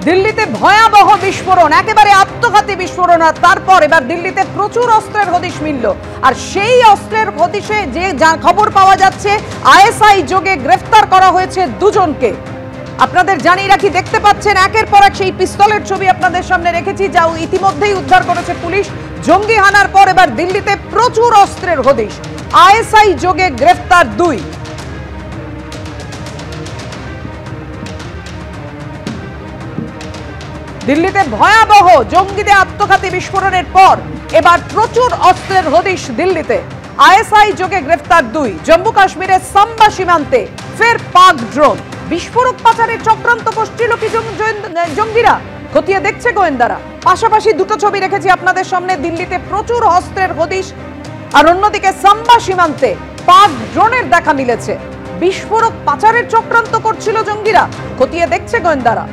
দিল্লিতে ভয়াবহ বিস্ফোরণ, একেবারে আত্মঘাতী বিস্ফোরণ। আর তারপর এবার দিল্লিতে প্রচুর অস্ত্রের হদিশ মিলল। আর সেই অস্ত্রের হদিশে যে খবর পাওয়া যাচ্ছে, আইএসআই যোগে গ্রেফতার করা হয়েছে দুজনকে। আপনাদের জানিয়ে রাখি, দেখতে পাচ্ছেন একের পর এক সেই পিস্তলের ছবি আপনাদের সামনে রেখেছি, যা ইতিমধ্যেই উদ্ধার করেছে পুলিশ। জঙ্গি হানার পর এবার দিল্লিতে প্রচুর অস্ত্রের হদিশ, আইএসআই যোগে গ্রেফতার দুই। দিল্লিতে ভয়াবহ জঙ্গিদের আত্মঘাতী বিস্ফোরণের পর এবার প্রচুর অস্ত্রের হদিশ দিল্লিতে। আইএসআই যোগে গ্রেফতার দুই। জম্মু কাশ্মীরের সাম্বা সীমান্তে ফের পাক ড্রোন। বিস্ফোরক পাচারের চক্রান্ত করছিল কি জঙ্গিরা? খতিয়ে দেখছে গোয়েন্দারা। পাশাপাশি দুটো ছবি রেখেছি আপনাদের সামনে। দিল্লিতে প্রচুর অস্ত্রের হদিশ, আর অন্যদিকে সাম্বা সীমান্তে পাক ড্রোনের দেখা মিলেছে। বিস্ফোরক পাচারের চক্রান্ত করছিল জঙ্গিরা, খতিয়ে দেখছে গোয়েন্দারা।